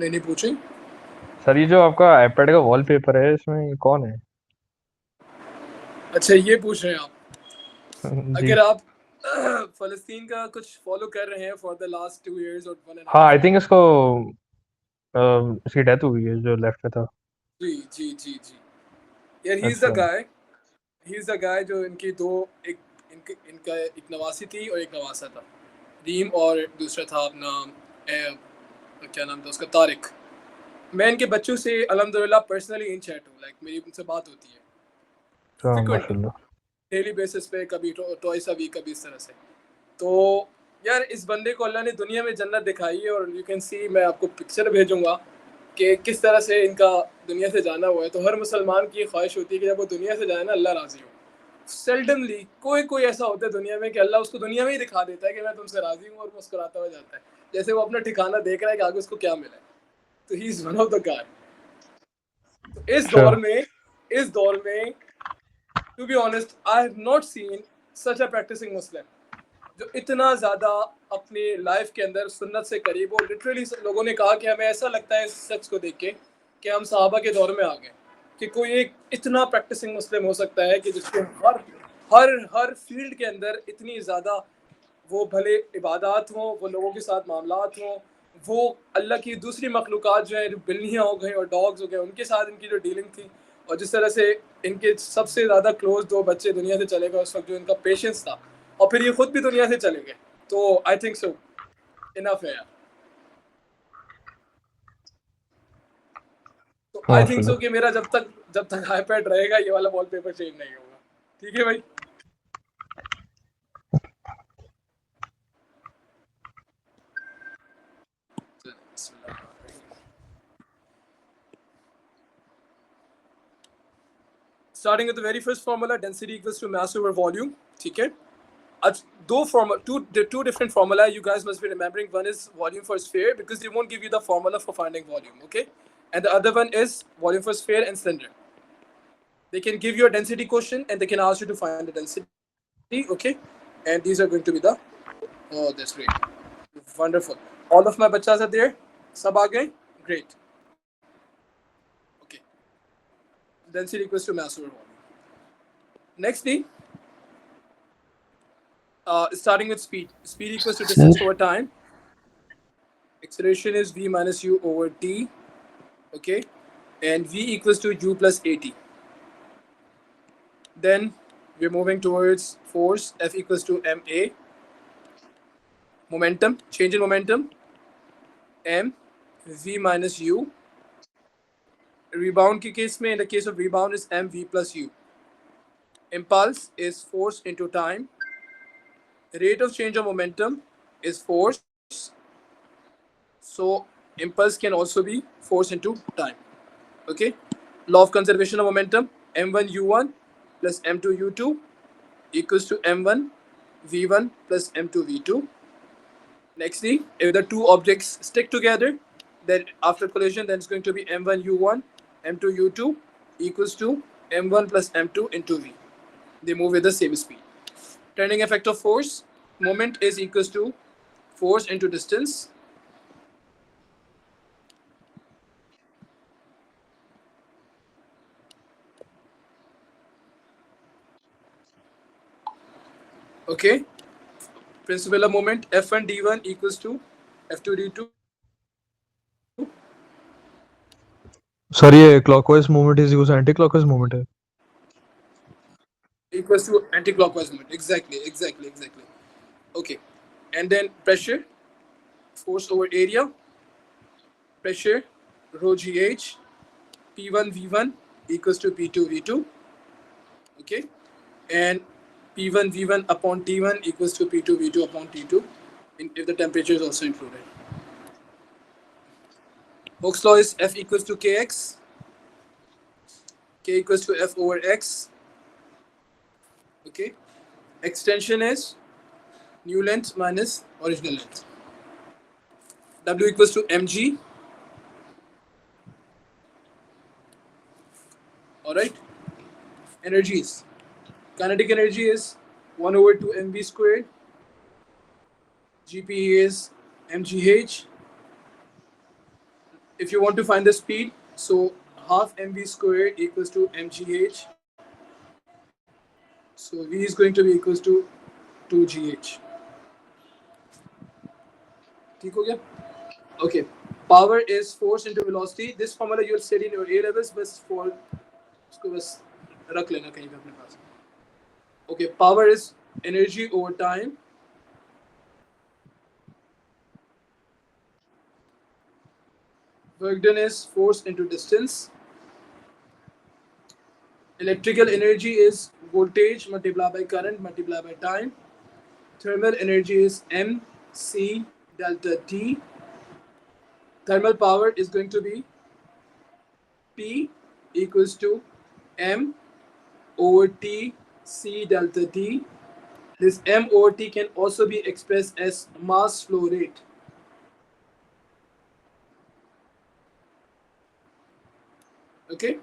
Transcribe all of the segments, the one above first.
नहीं पूछे। सर ये जो आपका आईपैड का वॉलपेपर है इसमें ये कौन है? अच्छा ये पूछ रहे हैं आप। जी। अगर आप फलस्तीन का कुछ फॉलो कर रहे हैं फॉर द लास्ट 2 इयर्स और वन एंड हाँ हाफ आई ईयर थिंक इसको इसकी डेथ हुई है जो लेफ्ट में था। जी जी जी जी। यार ही इज द अच्छा। गाय, ही इज द गाय जो इनकी दो, एक इनका एक नवासी थी और एक नवासा था, रीम, और दूसरा था अपना क्या नाम था उसका, तारिक। मैं इनके बच्चों से अल्हम्दुलिल्लाह पर्सनली इन चैट हूँ, लाइक मेरी उनसे बात होती है अच्छा फ्रिक्वेंटली, माशाल्लाह। डेली बेसिस पे, कभी ट्वाइस अ वीक, कभी इस तरह से। तो यार इस बंदे को अल्लाह ने दुनिया में जन्नत दिखाई है, और यू कैन सी, मैं आपको पिक्चर भेजूंगा कि किस तरह से इनका दुनिया से जाना हुआ है। तो हर मुसलमान की ख्वाहिश होती है कि जब वो दुनिया से जाए ना, अल्लाह राजी हो। सेल्डमली कोई कोई ऐसा होता है दुनिया में कि अल्लाह उसको दुनिया में ही दिखा देता है कि मैं तुमसे राजी हूँ, और मुस्कुराता हुआ जाता है, जैसे वो अपना ठिकाना देख रहा है कि आगे उसको क्या मिला है। तो he is one of the guy. तो अच्छा। इस दौर में to be honest I have not seen such a practising Muslim जो इतना ज़्यादा अपनी लाइफ के अंदर सुन्नत से करीब हो। लिटरली लोगों ने कहा कि हमें ऐसा लगता है इस शख्स को देख के कि हम सहाबा के दौर में आ गए, कि कोई एक इतना प्रैक्टिसिंग मुस्लिम हो सकता है कि जिसको हर हर हर फील्ड के अंदर इतनी ज़्यादा, वो भले इबादत हों, वो लोगों के साथ मामलात हों, वो अल्लाह की दूसरी मखलूक़ात जो हैं, बिल्लियाँ हो गई और डॉग्स हो गए, उनके साथ इनकी जो डीलिंग थी, और जिस तरह से इनके सबसे ज़्यादा क्लोज दो बच्चे दुनिया से चले गए उस वक्त, जो इनका पेशेंस था, और फिर ये खुद भी दुनिया से चले गए। तो आई थिंक सो इनफ है यार। तो आई थिंक सो माशाल्लाह। कि मेरा जब तक आईपैड रहेगा ये वाला वॉलपेपर चेंज नहीं होगा। ठीक है भाई। Starting with the very first formula, density equals to mass over volume. ठीक है। आज two different formula you guys must be remembering. One is volume for sphere, because they won't give you the formula for finding volume, okay? And the other one is volume for sphere and cylinder. They can give you a density question and they can ask you to find the density, okay? And these are going to be the, oh, that's great, wonderful. All of my bachas are there. Sab aa gaye? Great. Okay. Density equals to mass over volume. Nextly, starting with speed. Speed equals to distance over time. Acceleration is v minus u over t, okay, and v equals to u plus at. Then we're moving towards force, F equals to ma. Momentum, change in momentum, m v minus u. Rebound के case में, in the case of rebound, is mv plus u. Impulse is force into time. Rate of change of momentum is force, so impulse can also be force into time. Okay. Law of conservation of momentum, m1 u1 plus m2 u2 equals to m1 v1 plus m2 v2. Nextly, if the two objects stick together, then after collision, then it's going to be m1 u1 m2 u2 equals to m1 plus m2 into v. They move with the same speed. Turning effect of force, moment is equals to force into distance. Okay. Principal of moment, f1 d1 equals to f2 d2 sir ये clockwise movement is equal anticlockwise movement है। equals to anti-clockwise moment. Exactly, exactly, exactly. Okay. And then pressure, force over area, pressure, rho gh, P1 V1 equals to P2 V2. Okay. And P1 V1 upon T1 equals to P2 V2 upon T2, if the temperature is also included. Hooke's law is F equals to Kx, K equals to F over X. Okay. Extension is new length minus original length. W equals to mg. All right. Energies. Kinetic energy is 1 over 2 mv squared. Gp is mgh. If you want to find the speed, so half mv squared equals to mgh. So v is going to be equals to 2gh. ठीक हो गया? Okay. Power is force into velocity. This formula you'll study in your A levels, but for इसको बस रख लेना कहीं पे अपने पास. Okay. Power is energy over time. Work done is force into distance. Electrical energy is voltage multiplied by current multiplied by time. Thermal energy is mc delta T. Thermal power is going to be P equals to m over T C delta T. This m over T can also be expressed as mass flow rate. Okay.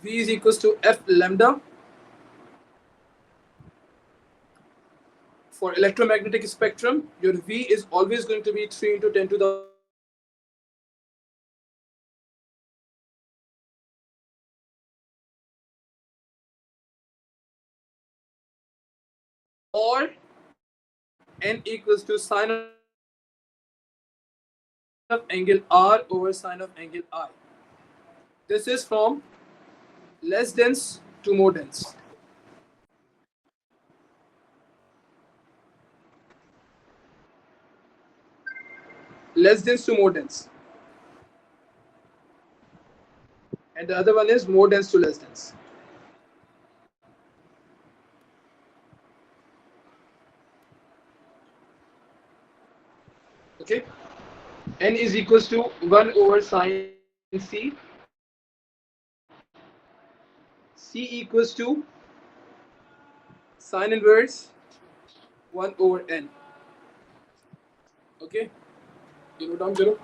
V is equals to F lambda. For electromagnetic spectrum, your V is always going to be 3 into 10 to the or n equals to sine of angle R over sine of angle I. This is from less dense to more dense. Less dense to more dense. And the other one is more dense to less dense. Okay. N is equals to 1 over sine C. C equals to sine inverse 1 over n. Okay. You note down zero.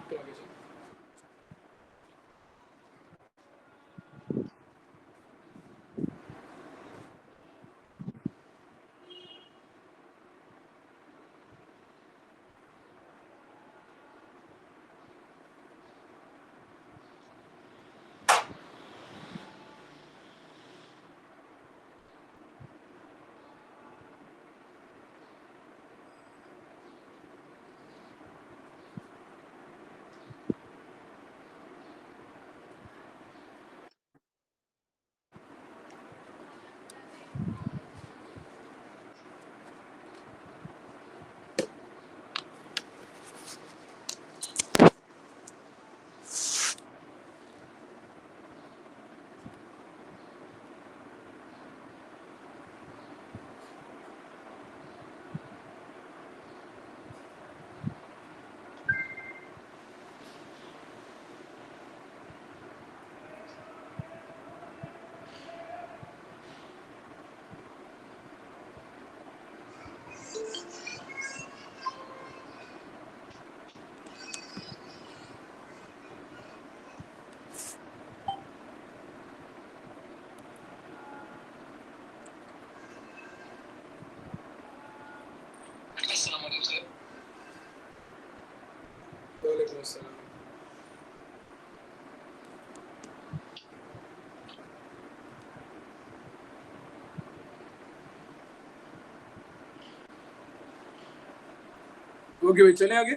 Okay भाई चलें आगे.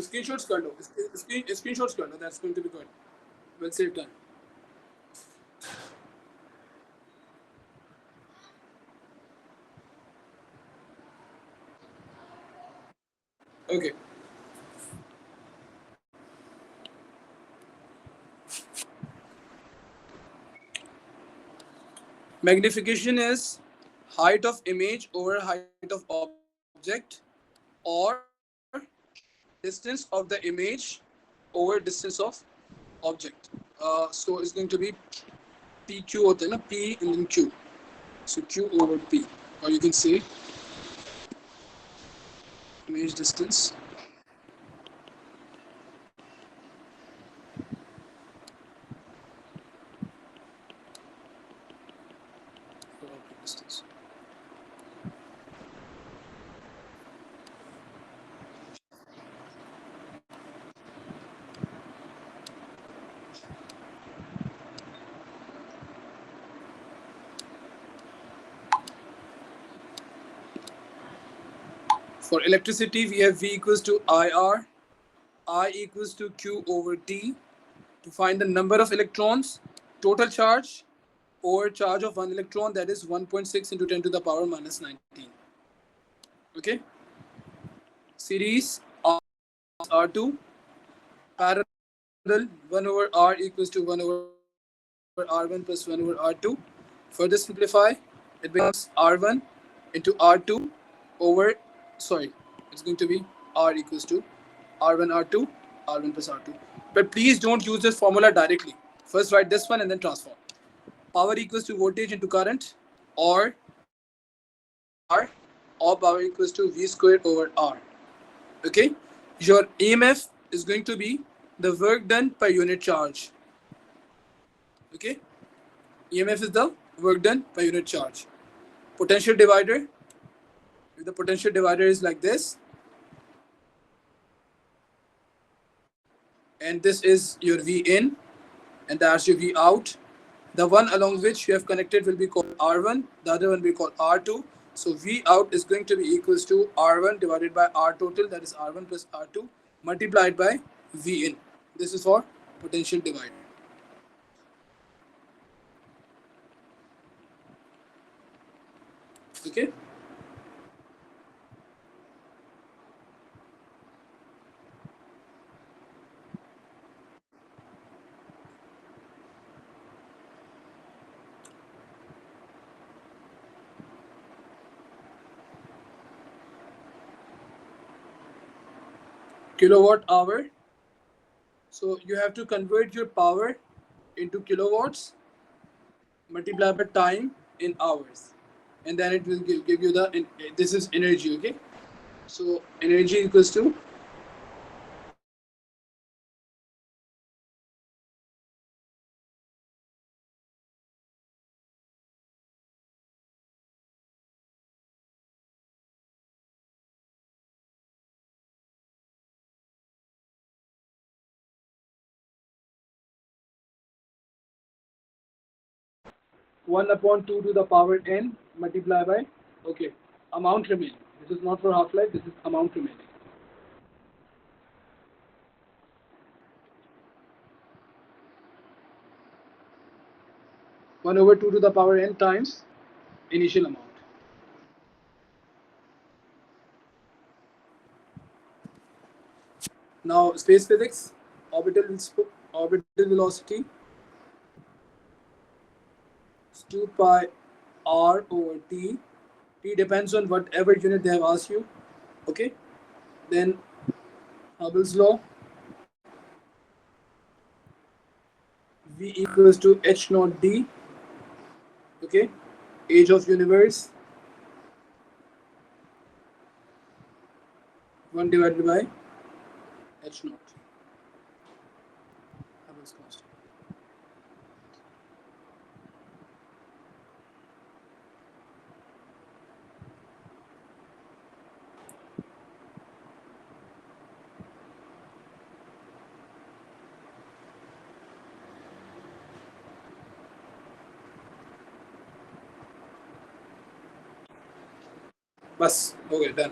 Screenshots कर लो. Screenshots कर लो. That's going to be good. Will save time. Okay. Magnification is height of image over height of object or distance of the image over distance of object. So it's going to be PQ होता है ना, P and then Q. So Q over P, or you can say image distance For electricity, we have V equals to IR, I equals to Q over T. To find the number of electrons, total charge or charge of one electron, that is 1.6 into 10 to the power minus 19. Okay. Series R2, parallel 1 over R equals to 1 over R1 plus 1 over R2. Further simplify, it becomes R1 into R2 over, sorry, it's going to be R equals to R1 R2, R1 plus R2. But please don't use this formula directly. First write this one and then transform. Power equals to voltage into current, or R, or power equals to V squared over R. Okay, your EMF is going to be the work done per unit charge. Okay, EMF is the work done per unit charge. Potential divider, if the potential divider is like this, and this is your V in, and that's your V out. The one along which you have connected will be called R1, the other one will be called R2. So V out is going to be equals to R1 divided by R total, that is R1 plus R2, multiplied by V in. This is for potential divider. Okay. Kilowatt hour. So you have to convert your power into kilowatts, multiply by time in hours, and then it will give you the, this is energy. Okay. So energy equals to 1 upon 2 to the power n multiply by, okay, amount remaining. This is not for half life, this is amount remaining. One over 2 to the power n times initial amount. Now space physics, orbital velocity is 2 pi r over t. T depends on whatever unit they have asked you. Okay. Then Hubble's law, V equals to h naught d. Okay. Age of universe 1 divided by h naught. Hubble's constant. बस हो गए done.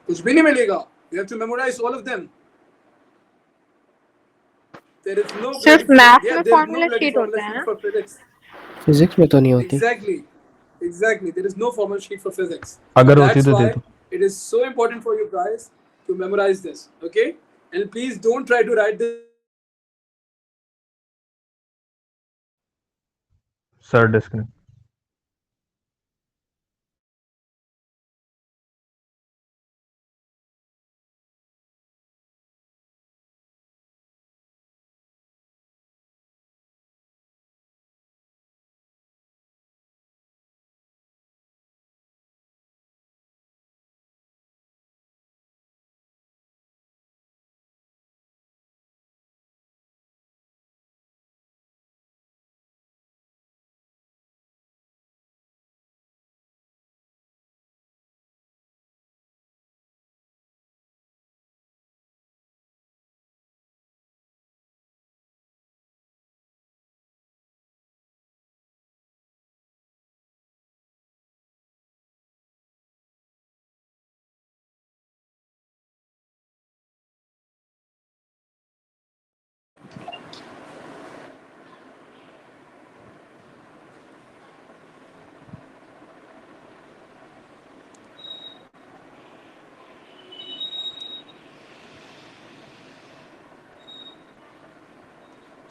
कुछ भी नहीं मिलेगा. You have to memorize all of them. There is no सिर्फ bloody math yeah, में there is no formula bloody sheet formula होता है sheet ना. for physics. फिजिक्स में तो नहीं होती. Exactly. There is no formula sheet for physics. अगर होती That's तो दे why दो. it is so important for you guys to memorize this. Okay, and please don't try to write this. Sir disconnect.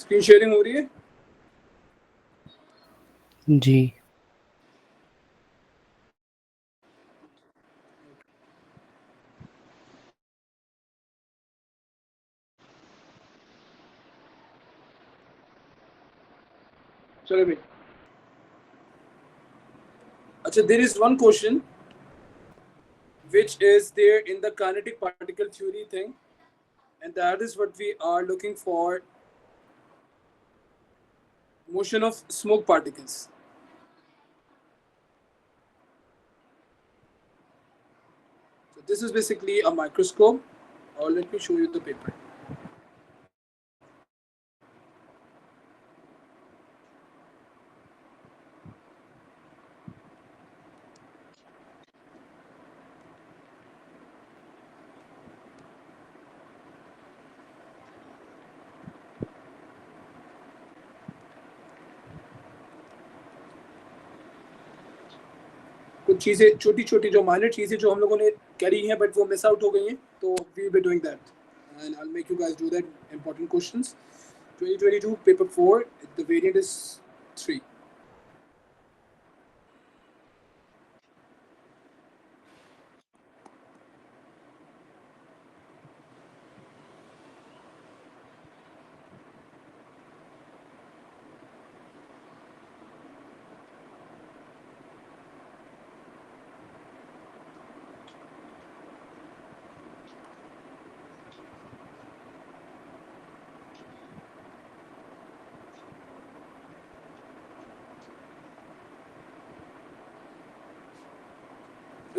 Screen sharing हो रही है? जी। चलो भाई, अच्छा, there is one question which is there in the kinetic particle theory thing, and that is what we are looking for: motion of smoke particles. So this is basically a microscope, or let me show you the paper. कुछ चीज़ें छोटी छोटी जो minor चीज़ें जो हम लोगों ने करी हैं बट वो मिस आउट हो गई हैं, तो we will be doing that and I will make you guys do that important questions. 2022 paper 4, the variant is 3.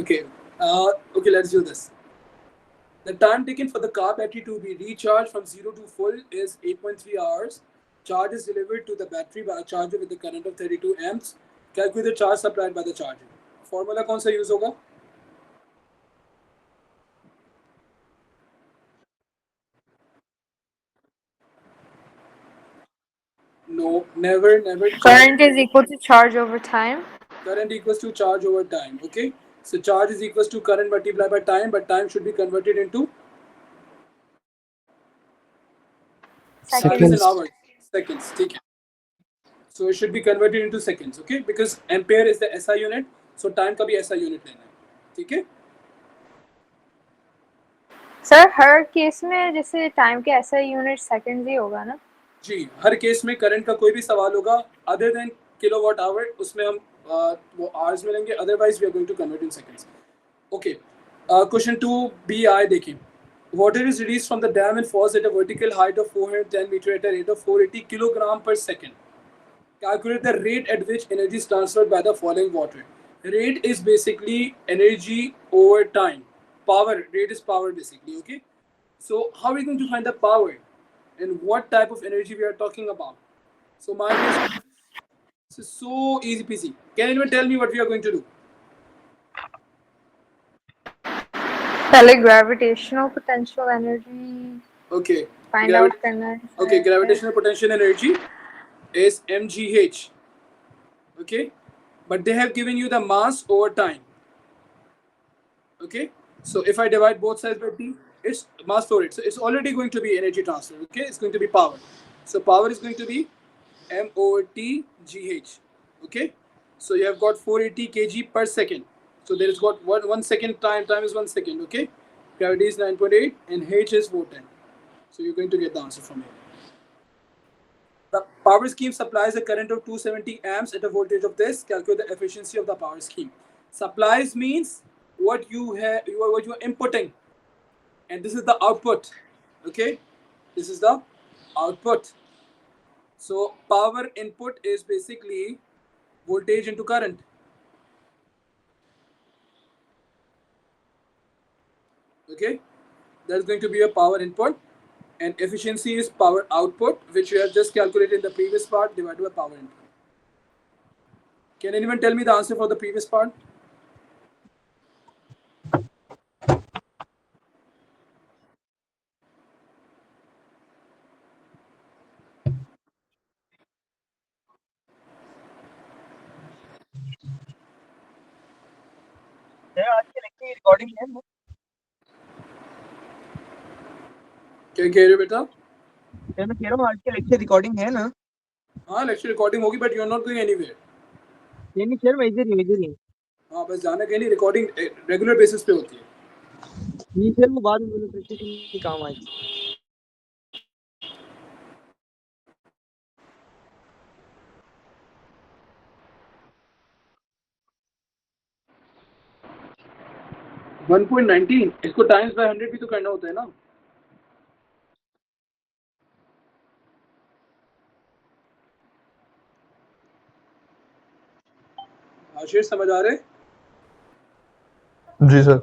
Okay, okay, let's do this. The time taken for the car battery to be recharged from 0 to full is 8.3 hours. Charge is delivered to the battery by a charger with a current of 32 amps. Calculate the charge supplied by the charger. Formula कौन सा use होगा? No, never, never. Current is equal to charge over time. Current equals to charge over time. Okay, so charge is equals to current multiplied by time, but time should be converted into time is in Seconds. hours, seconds. ठीक है. So it should be converted into seconds. Okay, because ampere is the SI unit, so time का भी SI unit लेना है. ठीक है. Sir हर case में जैसे टाइम के ऐसा यूनिट सेकंड्स ही होगा ना? जी, हर केस में करंट का कोई भी सवाल होगा अदर देन किलोवाट आवर, उसमें हम वो आवर्स में लेंगे, otherwise we are going to convert in seconds. Okay, question 2 BI देखिए. Water is released from the dam and falls at a vertical height of 410 meter at a rate of 480 kilogram per second. Calculate the rate at which energy is transferred by the following water. Rate is basically energy over time. Power, rate is power basically, okay? So how are we going to find the power? And what type of energy we are talking about? So my this is so easy peasy. Can anyone tell me what we are going to do? पहले gravitational potential energy Okay. find out करना है. Okay, gravitational potential energy is mgh. Okay, but they have given you the mass over time. Okay, so if I divide both sides by t, it's mass flow rate. So it's already going to be energy transfer. Okay, it's going to be power. So power is going to be m over t gh. Okay, so you have got 480 kg per second. So there is got 1 second time. Time is 1 second. Okay, gravity is 9.8 and h is 410. So you're going to get the answer from here. The power scheme supplies a current of 270 amps at a voltage of this. Calculate the efficiency of the power scheme. Supplies means what you have, what you are inputting, and this is the output. Okay, this is the output. So power input is basically voltage into current. Okay, that's going to be a power input, and efficiency is power output, which we have just calculated in the previous part divided by power input. Can anyone tell me the answer for the previous part? क्या कह रहे हो बेटा? मैं कह रहा हूँ आज की लेक्चर रिकॉर्डिंग है ना? हाँ लेक्चर रिकॉर्डिंग होगी but you are not going anywhere. नहीं सर, मैं इधर ही। हाँ बस जाना कहीं नहीं, रिकॉर्डिंग रेगुलर बेसिस पे होती है। नहीं सर, वो बाद में मुझे प्रैक्टिकली काम आएगी। वन 1.19 इसको टाइम्स बाय 100 भी तो करना होता है ना। आशीष समझ आ रहे? जी sir.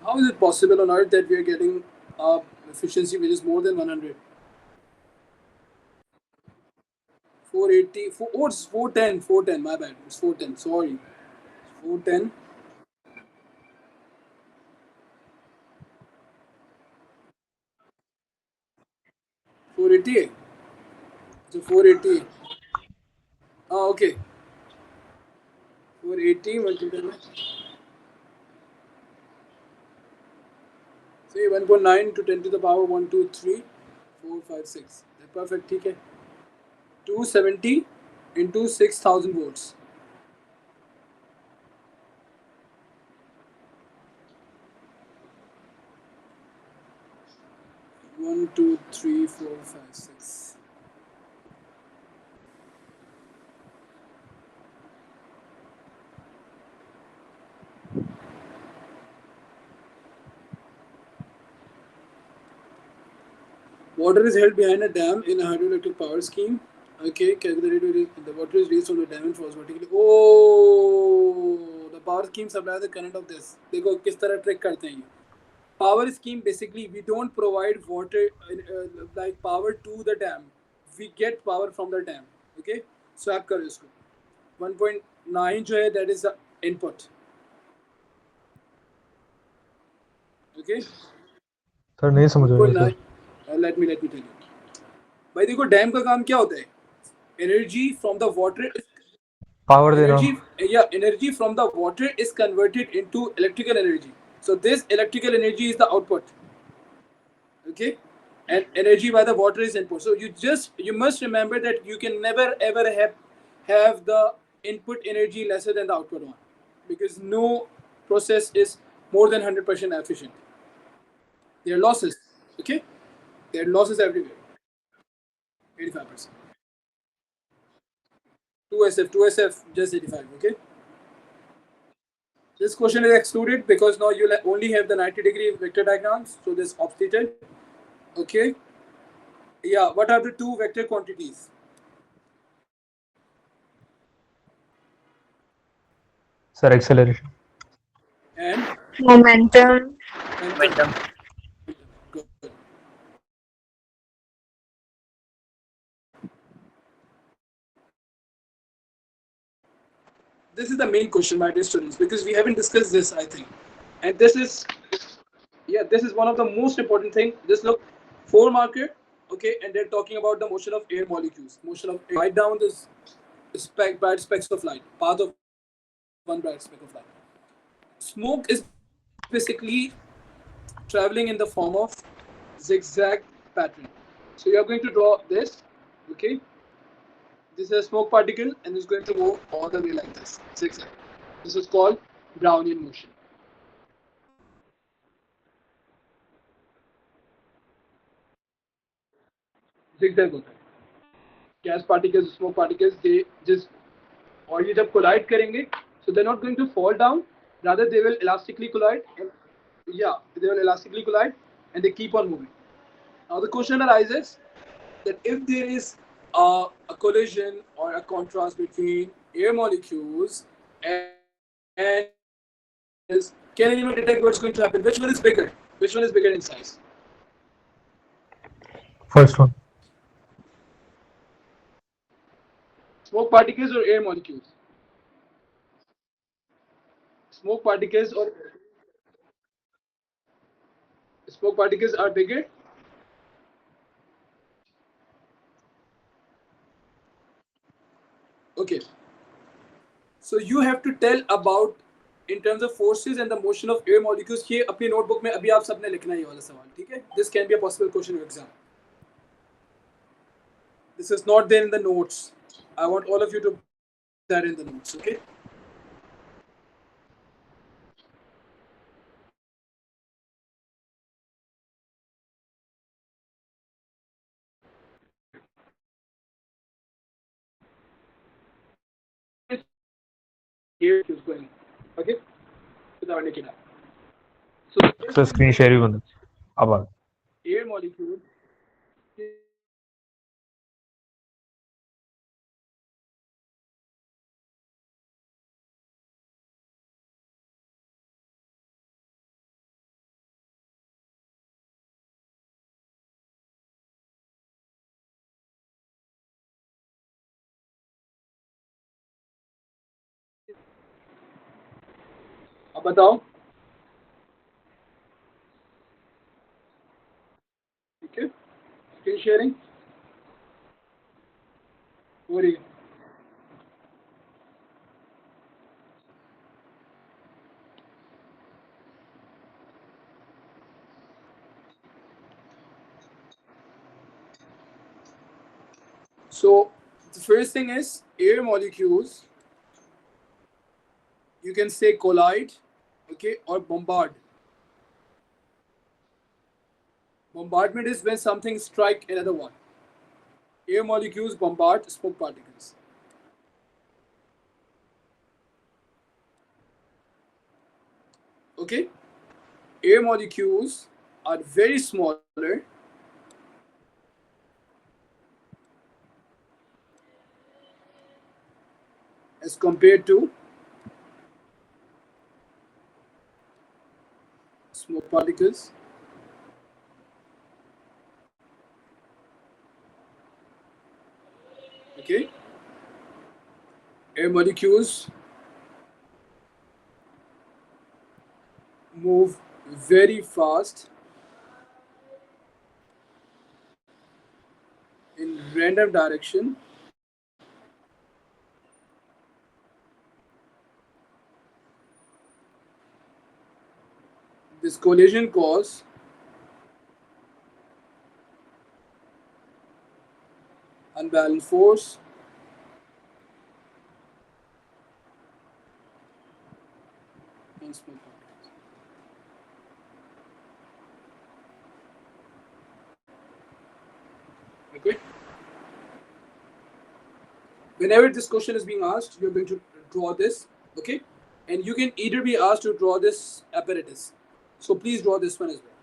How is it possible on earth that we are getting efficiency which is more than 100? 480, oh it's 410, 410, my bad, it's 410, sorry. 410. 488. So 480. Oh, okay. 480 multiplied by, say 1.9 to 10 to the power 1, 2, 3, 4, 5, 6. That's perfect, ठीक है. 270 into 6,000 volts. 1, 2, 3, 4, 5, 6. Water is held behind a dam in a hydroelectric power scheme. Okay, calculate the water is released from the dam and falls vertically. Oh, the power scheme supplies the current of this. देखो किस तरह trick करते हैं ये. Power scheme basically we don't provide water like power to the dam. We get power from the dam. Okay, swap करो इसको. 1.9 जो है that is the input. Okay. Sir नहीं समझ रहे sir. 1.9. Let me tell you. भाई देखो dam का काम क्या होता है? Energy from the water is power देना। energy from the water is converted into electrical energy. So this electrical energy is the output. Okay, and energy by the water is input. So you must remember that you can never ever have the input energy lesser than the output one, because no process is more than 100% efficient. There are losses. Okay, there are losses everywhere. 85%. 2SF just 85. Okay. This question is excluded because now you only have the 90-degree vector diagrams, so this obfuscated. Okay. Yeah, what are the two vector quantities? Sir acceleration And Momentum. momentum. Good. This is the main question, my dear students, because we haven't discussed this, I think. And this is one of the most important thing. Just look, 4 marker, okay, and they're talking about the motion of air molecules. Motion of air. Write down this bright specks of light, path of one bright speck of light. Smoke is basically traveling in the form of zigzag pattern. So you are going to draw this, okay? This is a smoke particle and it's going to move all the way like this, zigzag. This is called Brownian motion. Zigzag होता है. Gas particles, smoke particles, they just और ये जब collide करेंगे, so they're not going to fall down, rather they will elastically collide. They will elastically collide and they keep on moving. Now the question arises that if there is a collision or a contrast between air molecules and can anyone detect what's going to happen? Which one is bigger? Which one is bigger in size? First one. Smoke particles or air molecules? Smoke particles are bigger. Okay. So you have to tell about in terms of forces and the motion of air molecules. ये अपनी notebook में अभी आप सबने लिखना है ये वाला सवाल, ठीक है? This can be a possible question of exam. This is not there in the notes. I want all of you to put that in the notes, okay? Here it is going, okay? Without making up. So sir screen share भी बंद अब आ air molecule अब बताओ, ठीक है? Screen sharing हो रही है. So the first thing is air molecules. You can say collide, okay, or bombard. Bombardment is when something strike another one. Air molecules bombard smoke particles. Okay, air molecules are very smaller as compared to smoke particles. Okay, air molecules move very fast in random direction. This collision cause unbalanced force in smoke particles. Okay. Whenever this question is being asked, you're going to draw this, okay? And you can either be asked to draw this apparatus. So please draw this one as well.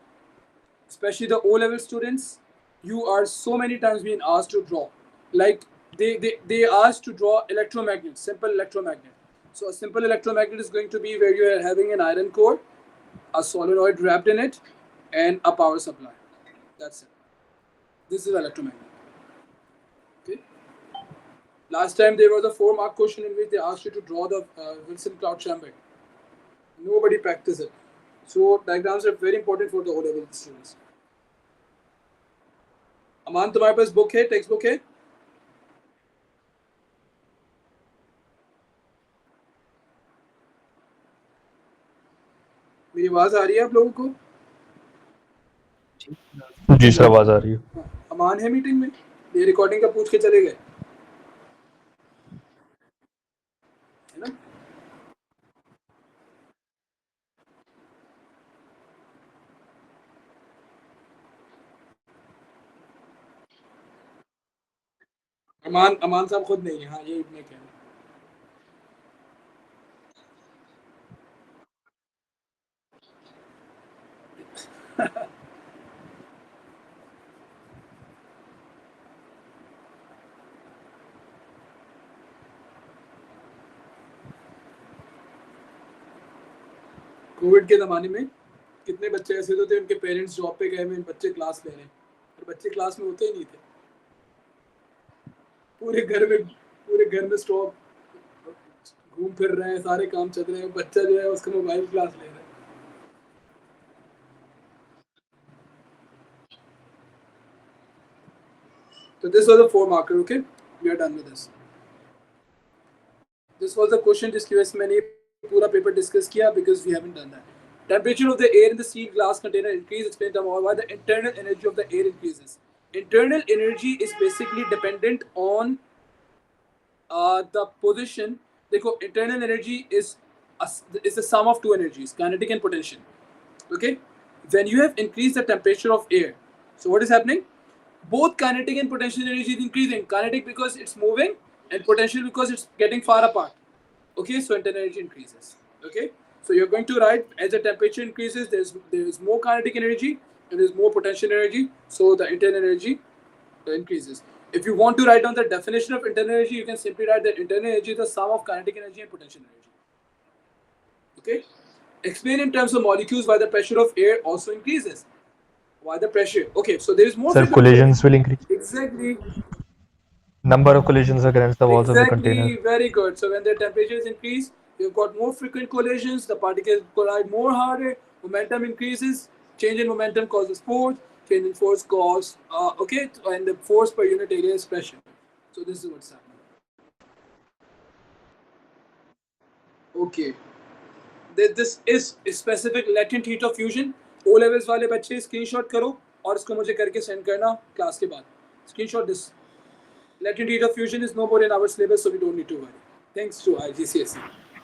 Especially the O-level students, you are so many times being asked to draw. Like they asked to draw electromagnet, simple electromagnet. So a simple electromagnet is going to be where you are having an iron core, a solenoid wrapped in it, and a power supply. That's it. This is electromagnet. Okay. Last time there was a 4-mark question in which they asked you to draw the Wilson cloud chamber. Nobody practiced it. So diagrams are very important for the O-level students. अमान, तुम्हारे पास book है, text book है? मेरी आवाज आ रही है आप लोगों को? जी सर आवाज आ रही है. अमान है मीटिंग में? ये रिकॉर्डिंग का पूछ के चले गए, है ना? अमान साहब खुद नहीं है. हाँ, ये इतने कह रहे. कोविड के ज़माने में कितने बच्चे ऐसे होते थे, उनके पेरेंट्स जॉब पे गए हुए, बच्चे क्लास ले रहे हैं और बच्चे क्लास में होते ही नहीं थे. पूरे घर में स्टॉप घूम फिर रहे हैं, सारे काम चल रहे हैं, बच्चा जो है उसका मोबाइल क्लास ले रहा है. So this was a 4-marker. Okay, we are done with this. This was the question जिसकी वजह से मैंने पूरा paper discuss किया because we haven't done that. Temperature of the air in the sealed glass container increases. Explain to me why the internal energy of the air increases. Internal energy is basically dependent on the position. देखो, internal energy is the sum of two energies, kinetic and potential. Okay, when you have increased the temperature of air, so what is happening? Both kinetic and potential energy is increasing. Kinetic because it's moving, and potential because it's getting far apart. Okay, so internal energy increases. Okay, so you're going to write as the temperature increases, there's more kinetic energy and there's more potential energy, so the internal energy increases. If you want to write down the definition of internal energy, you can simply write that internal energy is the sum of kinetic energy and potential energy. Okay, explain in terms of molecules why the pressure of air also increases. Why the pressure? Okay, so there is more. Sir, collisions will increase. Exactly. Number of collisions against the walls of the container. Exactly, very good. So when the temperatures increase, you've got more frequent collisions, the particles collide more harder, momentum increases, change in momentum causes force, change in force causes, okay, and the force per unit area is pressure. So this is what's happening. Okay. This is specific latent heat of fusion. O levels वाले बच्चे screenshot करो और इसको मुझे करके send करना class के बाद. Screenshot this. Latent heat of fusion is no more in our syllabus, so we don't need to worry. Thanks to IGCSE.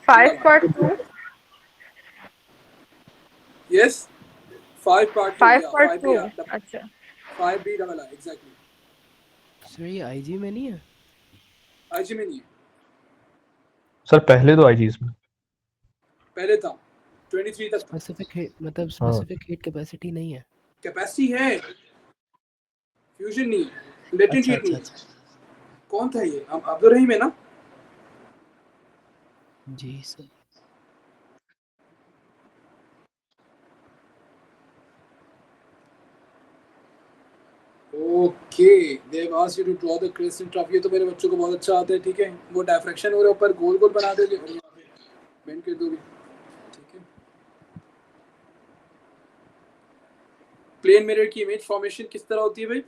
5.2. Yes? 5.2. 5.2. अच्छा. 5B double I, exactly. Sir ये आईजी में नहीं है? IG में नहीं है. सर पहले तो आईजीज में. पहले था 23 तक. स्पेसिफिक हीट मतलब स्पेसिफिक हीट कैपेसिटी नहीं है. कैपेसिटी है, फ्यूजन नहीं है, लेटेंट हीट नहीं. कौन था ये? अब्दुल रहीम है ना? जी sir. Okay, they've asked you to draw the crescent trough. ये तो मेरे बच्चों को बहुत अच्छा आता है, ठीक है. वो डायफ्रैक्शन और ऊपर गोल गोल बना दोगे और यहाँ पे बेंड कर दोगे, ठीक है. प्लेन मिरर की इमेज फॉर्मेशन किस तरह होती है भाई?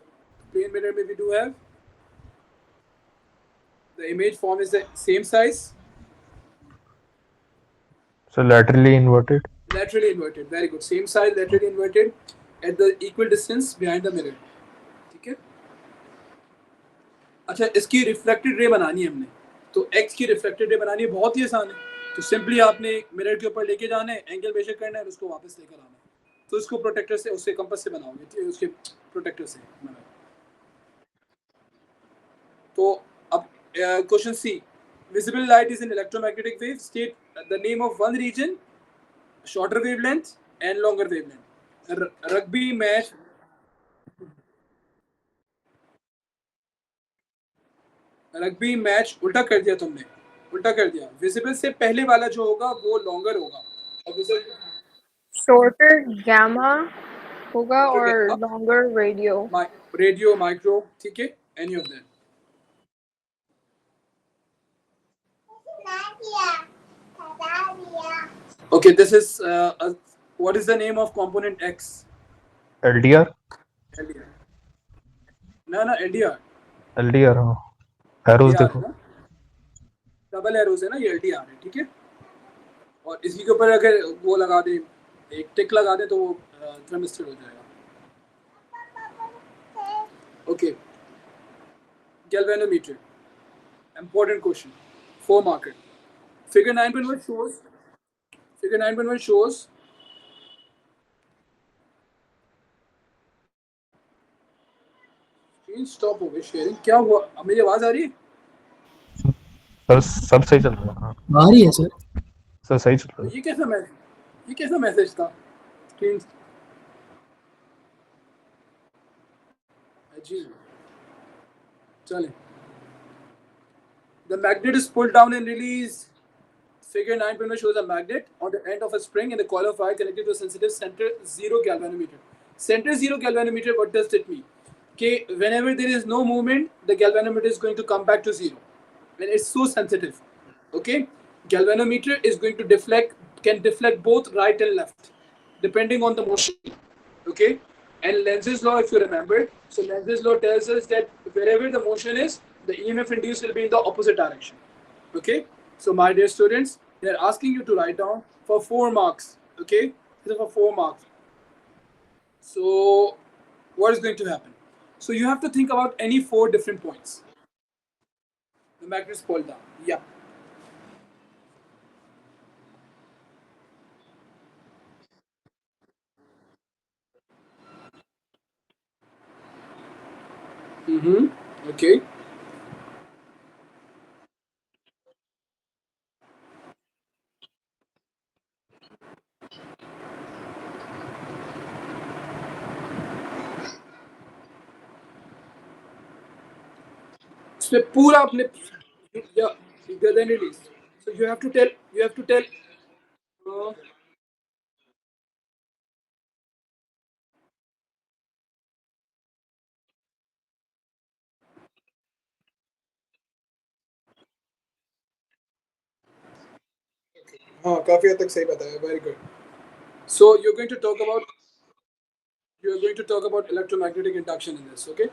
प्लेन मिरर में we do have the image form is the same size. So laterally inverted. Laterally inverted, very good. Same size, laterally inverted at the equal distance behind the mirror. ठीक है. अच्छा, इसकी रिफ्लेक्टेड रे बनानी है हमने, तो x की reflected ray बनानी है, बहुत ही आसान है. तो सिंपली आपने मिरर के ऊपर लेके जाना है, एंगल मेजर करना है और उसको वापस लेकर आना है. तो इसको प्रोटेक्टर से, उससे कंपास से बनाओगे, ठीक है, उसके प्रोटेक्टर से. तो अब question C, visible light is an electromagnetic wave. State the name of one region, shorter wavelength and longer wavelength. Rugby match. Rugby match उल्टा कर दिया तुमने, उल्टा कर दिया. विजिबल से पहले वाला जो होगा वो लॉन्गर होगा और विजिबल शॉर्टर गामा होगा और लॉन्गर रेडियो. रेडियो, माइक्रो, ठीक है, any of them. Okay, this is what is the name of component X? LDR. LDR. ना LDR. LDR हाँ. एरोज देखो. डबल एरोज है ना, ये LDR है, ठीक है. और इसी के ऊपर अगर वो लगा दे, एक टिक लगा दे, तो वो थर्मिस्टर हो जाएगा. Okay. Galvanometer, important question, 4 marker. Figure 9.1 shows. Figure 9.1 shows screen stop हो गई शेयरिंग. क्या हुआ? अब मेरी आवाज आ रही है? सर सब सही चल रहा है. आ रही है सर. सर सही चल रहा है. ये कैसा मैसेज था? स्क्रीन जी चले. The magnet is pulled down and released. Figure 9.1 shows a magnet on the end of a spring in the coil of wire connected to a sensitive center zero galvanometer. Center zero galvanometer, what does it mean? Okay, whenever there is no movement, the galvanometer is going to come back to zero. When it's so sensitive, okay, galvanometer is going to can deflect both right and left, depending on the motion. Okay, and Lenz's law, if you remember, so Lenz's law tells us that wherever the motion is, the EMF induced will be in the opposite direction. Okay. So my dear students, they are asking you to write down for 4 marks. Okay, this is for 4 marks. So what is going to happen? So you have to think about any 4 different points. The magnet is pulled down. Yeah. Mm-hmm. Okay. इसमें पूरा अपने yeah, then release. So you have to tell हाँ काफी हद तक सही बताया. Very good. So you're going to talk about electromagnetic induction in this. Okay.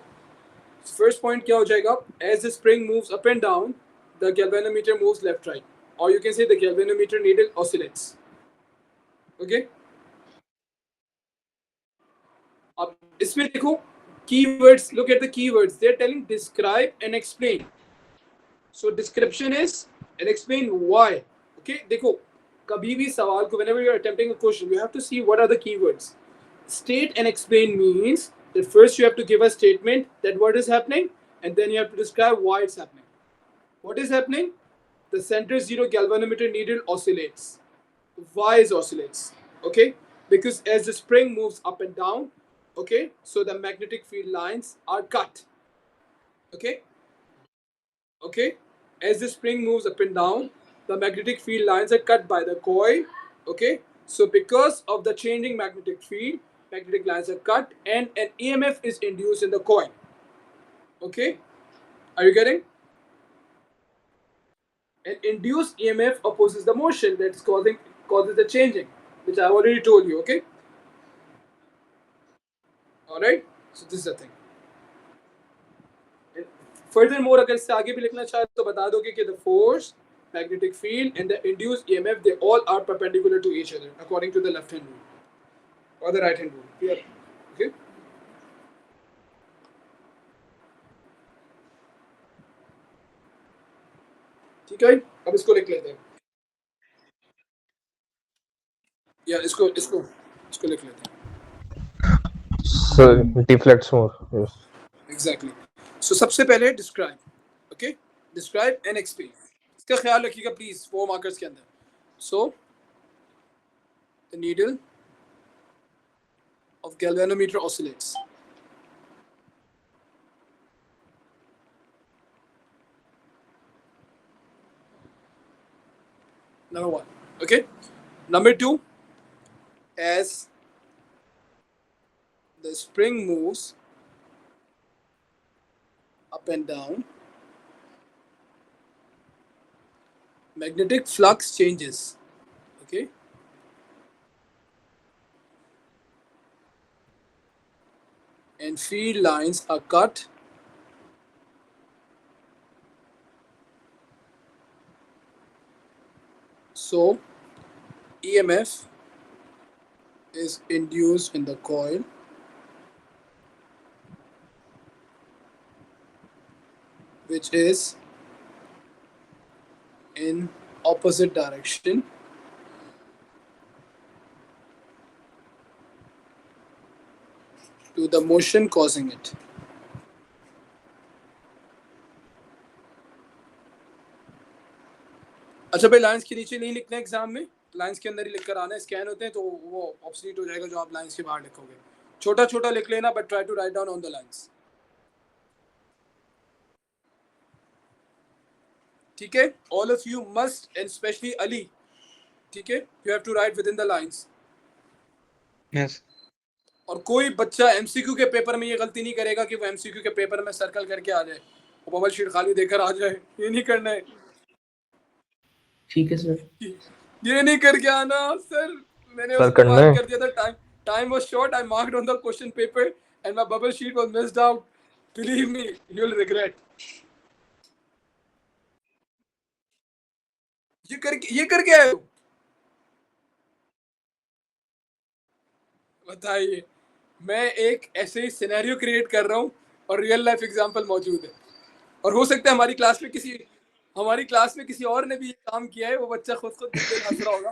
So first point क्या हो जाएगा? As the spring moves up and down, the galvanometer moves left right, or you can say the galvanometer needle oscillates. Okay. अब इसमें देखो keywords. Look at the keywords. They're telling describe and explain. So description is and explain why. Okay. देखो कभी भी सवाल को whenever you're attempting a question, you have to see what are the keywords. State and explain means that first you have to give a statement that what is happening, and then you have to describe why it's happening. What is happening? The center zero galvanometer needle oscillates. Why is oscillates? Okay, because as the spring moves up and down, okay, so the magnetic field lines are cut. Okay, okay, as the spring moves up and down, the magnetic field lines are cut by the coil. Okay, so because of the changing magnetic field, magnetic lines are cut and an EMF is induced in the coil. Okay, are you getting? An induced EMF opposes the motion that's causes the changing, which I already told you. Okay, all right, so this is the thing. And furthermore, अगर इससे आगे भी लिखना चाहे तो बता दोगे कि the force, magnetic field and the induced EMF, they all are perpendicular to each other according to the left hand rule or the right hand rule. Clear? Okay. ठीक है, अब इसको लिख लेते हैं. या इसको इसको इसको लिख लेते हैं. So it deflects more. Yes. Exactly. So सबसे पहले describe. Okay, describe and explain. इसका ख्याल रखिएगा प्लीज 4 मार्कर्स के अंदर. So the needle of galvanometer oscillates. Number 1. Okay. Number 2, as the spring moves up and down, magnetic flux changes. Okay. And field lines are cut. So EMF is induced in the coil, which is in opposite direction to the motion causing it. अच्छा भाई lines के नीचे नहीं लिखना है exam में, lines के अंदर ही लिख कर आना है. स्कैन होते हैं तो वो ऑब्सोलीट हो जाएगा जो आप लाइंस के बाहर लिखोगे. छोटा छोटा लिख लेना, but try to write down on the lines. ठीक है, all of you must and specially Ali, ठीक है, you have to write within the lines. Yes. और कोई बच्चा एमसीक्यू के पेपर में ये गलती नहीं करेगा कि वो एमसीक्यू के पेपर में सर्कल करके आ जाए, वो बबल शीट खाली देकर आ जाए. ये नहीं करना है. ठीक है सर. ये नहीं करके आना सर. मैंने सर, उसको करना मार्क है. कर दिया था. Time was short. I marked on the question paper and my bubble sheet was missed out. Believe me, you will regret. ये करके आए हो? बताइए। मैं एक ऐसे ही सिनेरियो क्रिएट कर रहा हूँ और रियल लाइफ एग्जांपल मौजूद है, और हो सकता है हमारी क्लास में किसी और ने भी ये काम किया है। वो बच्चा खुद दिल दिल हंस रहा होगा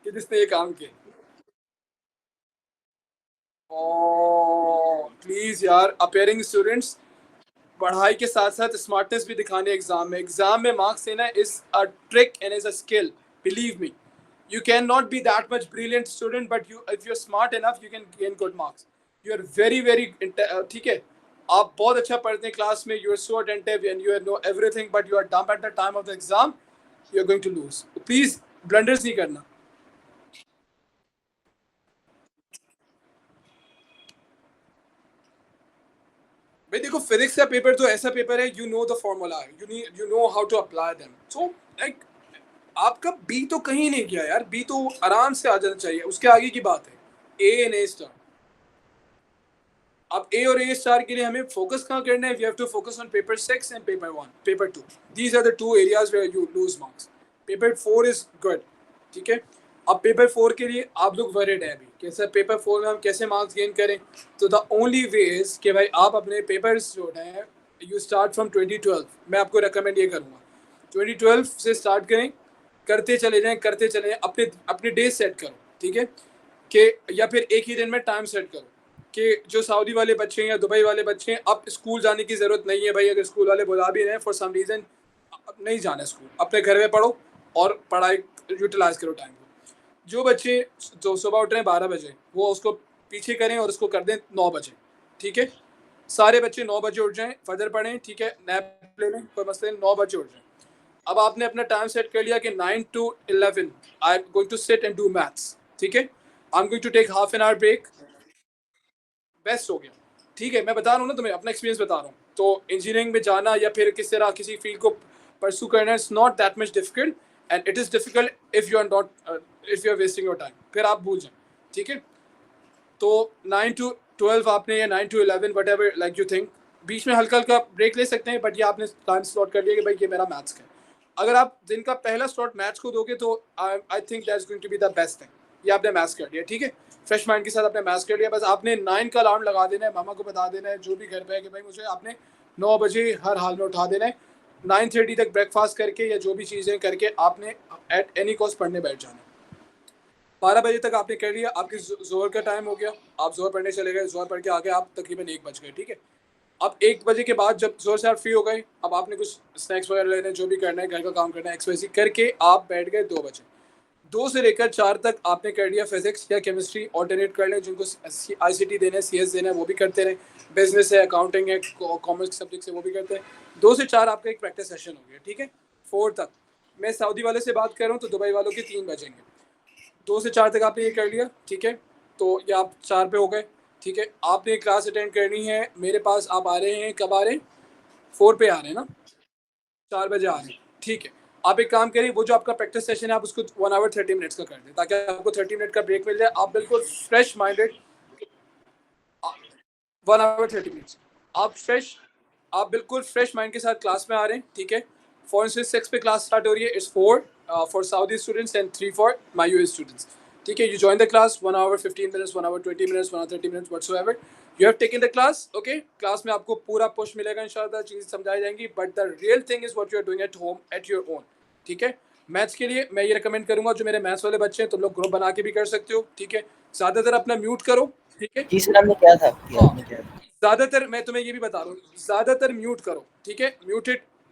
कि जिसने ये काम किया। ओह प्लीज यार, अपेयरिंग स्टूडेंट्स, पढ़ाई के साथ साथ स्मार्टनेस भी दिखाने एग्जाम में मार्क्स देना is a trick and is a skill, believe me. You cannot be that much brilliant student, but if you're smart enough, you can gain good marks. You are very ठीक है, आप बहुत अच्छा पढ़ते हैं class में, you are so attentive and you know everything, but you are dumb at the time of the exam, you are going to lose. Please blunders नहीं करना। भाई देखो, फिजिक्स का पेपर तो ऐसा पेपर है, you know the formula, you know how to apply them. So like आपका B तो कहीं नहीं गया यार, बी तो आराम से आ जाना चाहिए। उसके आगे की बात है ए एंड ए स्टार। अब ए और ए स्टार के लिए हमें फोकस कहाँ करना है? We have to focus on paper 6 and paper 1, paper 2। These are the two areas where you lose marks. Paper 4 is good, ठीक है। अब पेपर 4 के लिए आप लोग वरीड है अभी कैसे पेपर 4 में हम कैसे मार्क्स गेन करें। तो द ओनली वे इज कि भाई आप अपने पेपर्स जो है यू स्टार्ट फ्रॉम 2012। मैं आपको रिकमेंड ये करूँगा 2012 से स्टार्ट करें, करते चले जाएं, अपने डे सेट करो, ठीक है, कि या फिर एक ही दिन में टाइम सेट करो कि जो सऊदी वाले बच्चे हैं या दुबई वाले बच्चे हैं, अब स्कूल जाने की ज़रूरत नहीं है भाई। अगर स्कूल वाले बुला भी रहे हैं फॉर सम रीज़न, नहीं जाना स्कूल, अपने घर में पढ़ो और पढ़ाई यूटिलाइज करो टाइम को। जो बच्चे जो सुबह उठ रहे हैं 12 बजे, वो उसको पीछे करें और उसको कर दें 9 बजे, ठीक है। सारे बच्चे 9 बजे उठ जाएँ, फजर पढ़ें, ठीक है, नैप ले लें, कोई मसला नहीं, 9 बजे उठ जाएँ। अब आपने अपना टाइम सेट कर लिया कि 9 to 11 I am going to sit and do maths, ठीक है। I am going to take half an hour break, best हो गया, ठीक है। मैं बता रहा हूँ ना तुम्हें, अपना एक्सपीरियंस बता रहा हूँ। तो इंजीनियरिंग में जाना या फिर किस तरह किसी फील्ड को परसू करना it's not that much difficult, and it is difficult if you are wasting your time, फिर आप भूल जाएं, ठीक है। तो 9 to 12 आपने, या 9 to 11 whatever like you think, बीच में हल्का हल्का ब्रेक ले सकते हैं, बट ये आपने टाइम स्लॉट कर लिया कि भाई ये मेरा मैथ्स का है। अगर आप दिन का पहला स्लॉट मैथ्स को दोगे तो I think that's going to be the best thing. ये आपने मैथ्स कर लिया, ठीक है, फ्रेश माइंड के साथ आपने मैथ्स कर लिया। बस आपने 9 का अलार्म लगा देना है, मामा को बता देना है, जो भी घर पे है, कि भाई मुझे आपने 9 बजे हर हाल में उठा देना है। 9:30 तक ब्रेकफास्ट करके या जो भी चीज़ें करके आपने एट एनी कॉस्ट पढ़ने बैठ जाना है। 12 बजे तक आपने कर लिया, आपकी जोहर का टाइम हो गया, आप जोहर पढ़ने चले गए, जोहर पढ़ के आगे आप तकरीबन 1 बज गए, ठीक है। अब 1 बजे के बाद जब जोर से आप फ्री हो गए, अब आपने कुछ स्नैक्स वगैरह लेने, जो भी करना है, घर का काम करना है, एक्सरसाइज करके आप बैठ गए 2 बजे। 2 से लेकर 4 तक आपने कर लिया फिजिक्स या केमिस्ट्री, ऑल्टरनेट कर लें, जिनको ICT देना है, CS देना है, वो भी करते रहें, बिजनेस है, अकाउंटिंग है, कॉमर्स सब्जेक्ट है, वो भी करते हैं। 2 से 4 आपका एक प्रैक्टिस सेशन हो गया, ठीक है। 4 तक मैं सऊदी वाले से बात कर रहा हूँ, तो दुबई वालों के 3 बजेंगे। 2 से 4 तक आपने ये कर लिया, ठीक है। तो ये आप 4 पे हो गए, ठीक है। आपने क्लास अटेंड करनी है, मेरे पास आप आ रहे हैं, कब आ रहे हैं? 4 पे आ रहे हैं ना, 4 बजे आ रहे हैं, ठीक है। आप एक काम करिए, वो जो आपका प्रैक्टिस सेशन है आप उसको 1 आवर 30 मिनट्स का कर दें, ताकि आपको 30 मिनट का ब्रेक मिल जाए, आप बिल्कुल फ्रेश माइंडेड। 1 आवर 30 मिनट्स आप बिल्कुल फ्रेश माइंड के साथ क्लास में आ रहे हैं, ठीक है। 4 से 6 पे क्लास स्टार्ट हो रही है, it's 4 for Saudi students and 3 for my US students, ठीक है। You join the class 1 hour 15 minutes, 1 hour 20 minutes, 1 hour 30 minutes, whatsoever you have taken the class, okay. Class में आपको पूरा पुश मिलेगा, इंशाल्लाह चीज़ें समझाई जाएंगी, but the real thing is what you are doing at home at your own, ठीक है। मैथ्स के लिए मैं ये रिकमेंड करूंगा, जो मेरे मैथ्स वाले बच्चे हैं, तुम लोग ग्रुप बना के भी कर सकते हो, ठीक है। ज़्यादातर अपना म्यूट करो, ठीक है। जी सर, आपने क्या था हाँ, ज़्यादातर मैं तुम्हें ये भी बता रहा हूँ, ज़्यादातर म्यूट करो, ठीक है।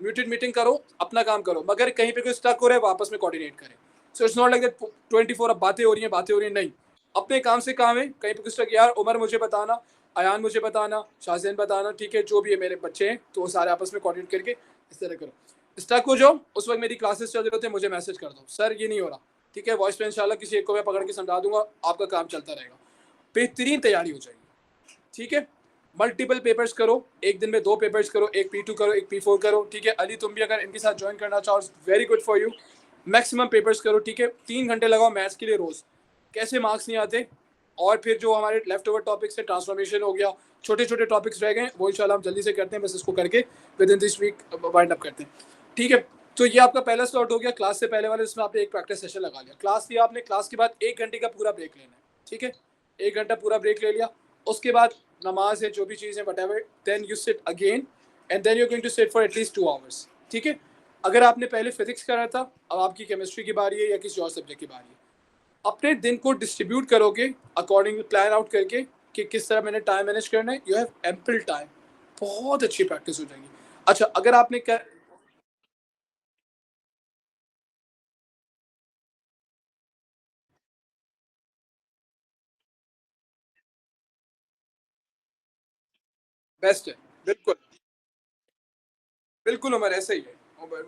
म्यूटेड मीटिंग करो, अपना काम करो, मगर कहीं पे कोई स्टक हो रहा है वो आपस में कोऑर्डिनेट करें। So it's not like that 24 अब बातें हो रही हैं, नहीं, अपने काम से काम है। कहीं पे कुछ स्टक, यार उमर मुझे बताना, अयान मुझे बताना, शाहजैन बताना, ठीक है, जो भी है मेरे बच्चे हैं, तो वो सारे आपस में कोऑर्डिनेट करके इस तरह करो। स्टक हो जाओ, उस वक्त मेरी क्लासेस चल रहे होते हैं, मुझे मैसेज कर दो, सर ये नहीं हो रहा, ठीक है। वॉइस में इंशाल्लाह किसी एक को मैं पकड़ के समझा दूंगा, आपका काम चलता रहेगा, बेहतरीन तैयारी हो जाएगी, ठीक है। मल्टीपल पेपर्स करो, एक दिन में 2 पेपर्स करो, एक P2 करो, एक P4 करो, ठीक है। अली तुम भी अगर इनके साथ ज्वाइन करना चाहो, very good for you. Maximum papers करो, ठीक है। 3 घंटे लगाओ मैथ्स के लिए रोज़, कैसे मार्क्स नहीं आते। और फिर जो हमारे लेफ्ट ओवर टॉपिक्स है, ट्रांसफॉर्मेशन हो गया, छोटे छोटे टॉपिक्स रह गए, वो इंशाल्लाह हम जल्दी से करते हैं, बस इसको करके within this week wind up करते हैं, ठीक है। तो ये आपका पहला स्लॉट हो गया क्लास से पहले वाले, जिसमें आपने एक प्रैक्टिस सेशन लगा लिया। क्लास लिया आपने, क्लास के बाद 1 घंटे का पूरा ब्रेक लेना है, ठीक है। 1 घंटा पूरा ब्रेक ले लिया, उसके बाद नमाज है, जो भी चीज़ है whatever, then you sit again and then you are going to sit for at least 2 hours, ठीक है। अगर आपने पहले फिजिक्स करा था, अब आपकी केमिस्ट्री की बारी है या किसी और सब्जेक्ट की बारी है, अपने दिन को डिस्ट्रीब्यूट करोगे अकॉर्डिंग प्लान आउट करके कि किस तरह मैंने टाइम मैनेज करना है, यू हैव एम्पल टाइम, बहुत अच्छी प्रैक्टिस हो जाएगी। अच्छा, अगर आपने बेस्ट है, बिल्कुल बिल्कुल उमर, ऐसा ही है।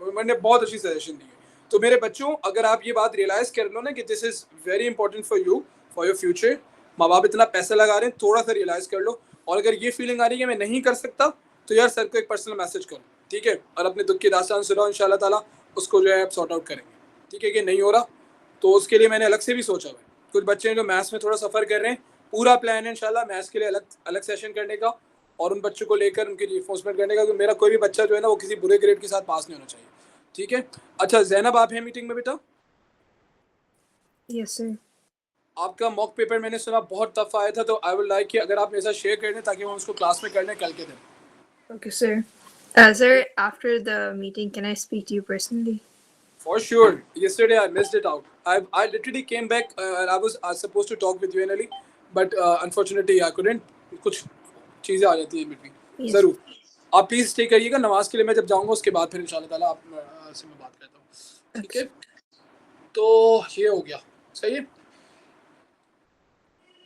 उमर ने बहुत अच्छी सजेशन दी है। तो मेरे बच्चों, अगर आप ये बात रियलाइज़ कर लो ना कि this is very important for you, for your future, माँ बाप इतना पैसा लगा रहे हैं, थोड़ा सा रियलाइज़ कर लो। और अगर ये फीलिंग आ रही है कि मैं नहीं कर सकता, तो यार सर को एक पर्सनल मैसेज करो, ठीक है, और अपने दुख की दास्तान सुनाओ, इंशाल्लाह ताला उसको जो है आप सॉर्ट आउट करेंगे, ठीक है। कि नहीं हो रहा तो उसके लिए मैंने अलग से भी सोचा हुआ है। कुछ बच्चे हैं जो मैथ्स में थोड़ा सफ़र कर रहे हैं, पूरा प्लान है इंशाल्लाह मैथ्स के लिए अलग अलग सेशन करने का, और उन बच्चों को लेकर उनकी रिफोर्समेंट करने का, क्योंकि मेरा कोई भी बच्चा जो है ना वो किसी बुरे ग्रेड के साथ पास नहीं होना चाहिए, ठीक है। अच्छा ज़ैनब, आप हैं मीटिंग में बेटा? Yes sir. आपका मॉक पेपर मैंने सुना बहुत टफ आया था, तो आई वुड लाइक कि अगर आप मेरे साथ शेयर कर दें ताकि हम उसको क्लास में कर लें कल के दिन। Okay sir. Sir, after the meeting, can I speak to you personally? For sure. Yesterday I missed it out. I literally came back and I was supposed to talk with you Anali, but unfortunately I couldn't. कुछ चीज़ें आ जाती हैं between. Yes. ज़रूर आप please stay करिएगा, नमाज के लिए मैं जब जाऊँगा उसके बाद फिर इंशाल्लाह ताला आप से मैं बात करता हूँ, ठीक है। तो ये हो गया, सही है।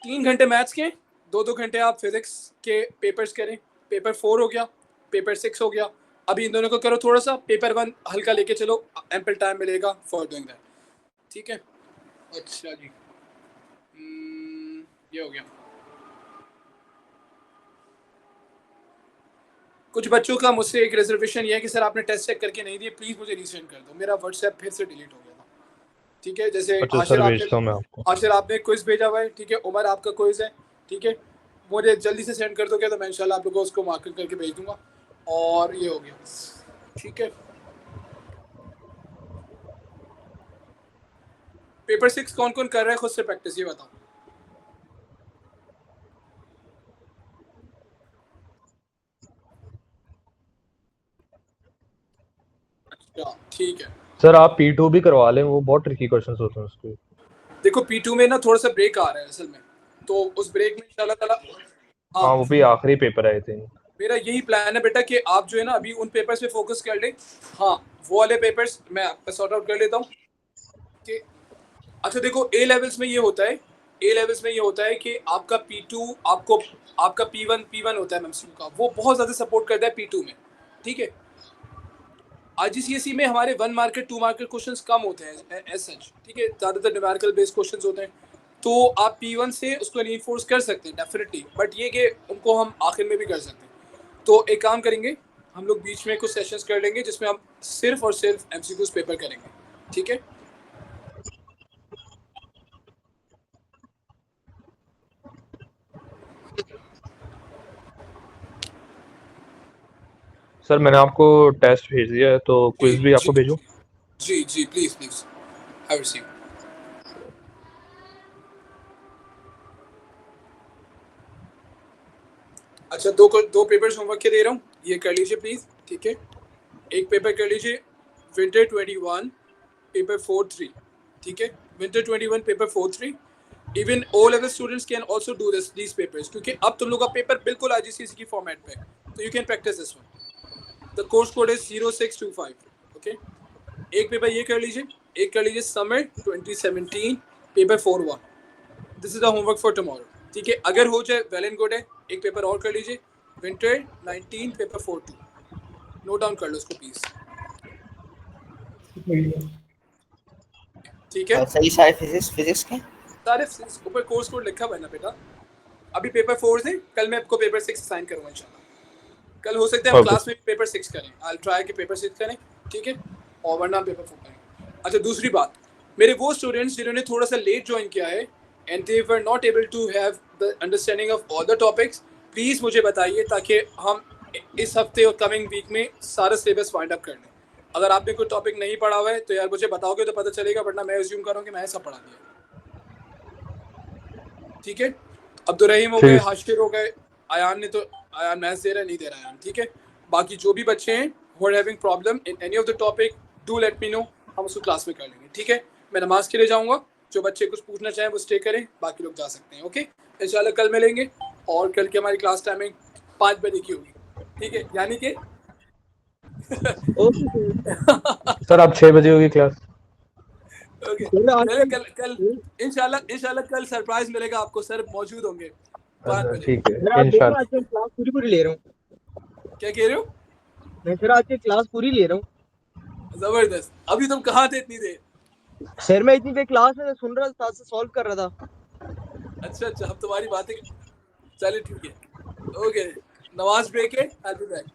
3 घंटे मैथ्स के, 2-2 घंटे आप फिजिक्स के पेपर्स करें। पेपर 4 हो गया, पेपर 6 हो गया। अभी इन दोनों को करो थोड़ा सा, पेपर 1 हल्का लेके चलो, एम्पल टाइम मिलेगा फॉर डूइंग दैट, ठीक है। अच्छा जी, ये हो गया। कुछ बच्चों का मुझसे एक रिजर्वेशन ये है कि सर आपने टेस्ट चेक करके नहीं दिए, प्लीज़ मुझे रीसेंड कर दो, मेरा व्हाट्सएप फिर से डिलीट हो गया था, ठीक है। जैसे अच्छा आशिर सर, भेजता हूँ मैं आपको। आशिर आपने क्विज भेजा हुआ है, ठीक है। उमर आपका क्विज है, ठीक है, मुझे जल्दी से सेंड कर दोगे तो मैं इंशाल्लाह आप लोगों को उसको मार्किंग करके भेज दूंगा। और ये हो गया, ठीक है। पेपर 6 कौन कौन कर रहा है खुद से प्रैक्टिस, ये बताओ। अच्छा ठीक है। सर आप P2 भी करवा लें, वो बहुत ट्रिकी क्वेश्चंस होते हैं उसके। देखो P2 में ना थोड़ा सा ब्रेक आ रहा है असल में, तो उस ब्रेक में इंशाल्लाह ताला हाँ, वो भी आखिरी पेपर है आई थिंक। मेरा यही प्लान है बेटा कि आप जो है ना अभी उन पेपर्स पे फोकस कर लें। हाँ, वो वाले पेपर्स मैं आपका सॉर्ट आउट कर लेता हूँ कि अच्छा देखो ए लेवल्स में ये होता है, कि आपका P2 आपका P1 होता है एमसीक्यू का, वो बहुत ज़्यादा सपोर्ट करता है P2 में, ठीक है। IGCSE में हमारे 1 मार्क 2 मार्क क्वेश्चंस कम होते हैं एज सच, ठीक है, ज़्यादातर न्यूमेरिकल बेस्ड क्वेश्चंस होते हैं, तो आप P1 से उसको रीइंफोर्स कर सकते हैं डेफिनेटली, बट ये कि उनको हम आखिर में भी कर सकते हैं। तो एक काम करेंगे, हम लोग बीच में कुछ सेशंस कर लेंगे जिसमें हम सिर्फ और सिर्फ MCQs पेपर करेंगे, ठीक है। सर मैंने आपको टेस्ट भेज दिया है, तो क्विज भी आपको भेजूं? जी प्लीज हैव रिसीव। अच्छा दो पेपर्स होमवर्क के दे रहा हूँ, ये कर लीजिए प्लीज, ठीक है। एक पेपर कर लीजिए विंटर 21 पेपर 4-3, ठीक है। Winter 21 paper 4-3। Even O level students can also do these papers, क्योंकि अब तुम लोग का पेपर बिल्कुल IGCSE की फॉर्मेट पे है, तो you can practice this one. The course code is 0625, okay. एक पेपर ये कर लीजिए, एक कर लीजिए summer 2017 paper 4-1। This is the homework for tomorrow, ठीक है। अगर हो जाए वेल एंड गुड है, एक पेपर और कर लीजिए विंटर 19 पेपर 4-2, नोट डाउन कर लो उसको प्लीज, ठीक है। सही सारे फिजिक्स के सारे ऊपर कोर्स कोड लिखा हुआ है ना बेटा। अभी पेपर 4 थे, कल मैं आपको पेपर 6 साइन करूंगा इंशाल्लाह। कल हो सकता है हम Okay. क्लास में पेपर 6 करें, आई ट्राई कि पेपर 6 करें, ठीक है, और वरना हम पेपर 4 करें। अच्छा दूसरी बात, मेरे वो स्टूडेंट्स जिन्होंने थोड़ा सा लेट ज्वाइन किया है and they were not able to have the understanding of all the topics, please मुझे बताइए ताकि हम इस हफ्ते और कमिंग वीक में सारा सिलेबस वाइंड अप कर लें, अगर आपने कोई टॉपिक नहीं पढ़ा हुआ है तो यार मुझे बताओगे तो पता चलेगा, वरना मैं अज्यूम करूँ कि मैंने सब पढ़ा दिया। ठीक है, अब्दुर्रहीम हो गए, ठीक। हाशिर हो गए, आयान मैथ्स दे रहा है, नहीं दे रहा है, ठीक है। बाकी जो भी बच्चे हैं who are having problem in any of the topic do let me know, हम उसको क्लास में कर लेंगे। ठीक है, मैं नमाज के लिए जाऊंगा, जो बच्चे कुछ पूछना चाहें वो स्टे करें, बाकी लोग जा सकते हैं। ओके, इंशाल्लाह कल मिलेंगे, और कल की हमारी क्लास टाइमिंग 5 बजे की होगी। ठीक है, यानी कि ओके सर। सर अब 6 बजे होगी क्लास। ओके, सर आज कल इंशाल्लाह कल सरप्राइज मिलेगा आपको, सर मौजूद होंगे 5 बजे। ठीक है, सर आप देखो इंशाल्लाह। आज मैं क्लास पूरी ले रहा हूँ। क्या कह रहे हो? मैं सर आज की क्लास पूरी ले रहा हूँ। जबरदस्त। अभी तुम कहाँ थे इतनी देर? सर मैं इतनी देर क्लास में सुन रहा था, सॉल्व कर रहा था। अच्छा, अब तुम्हारी बातें, चलिए ठीक है, ओके, नमाज ब्रेक है, I'll be back.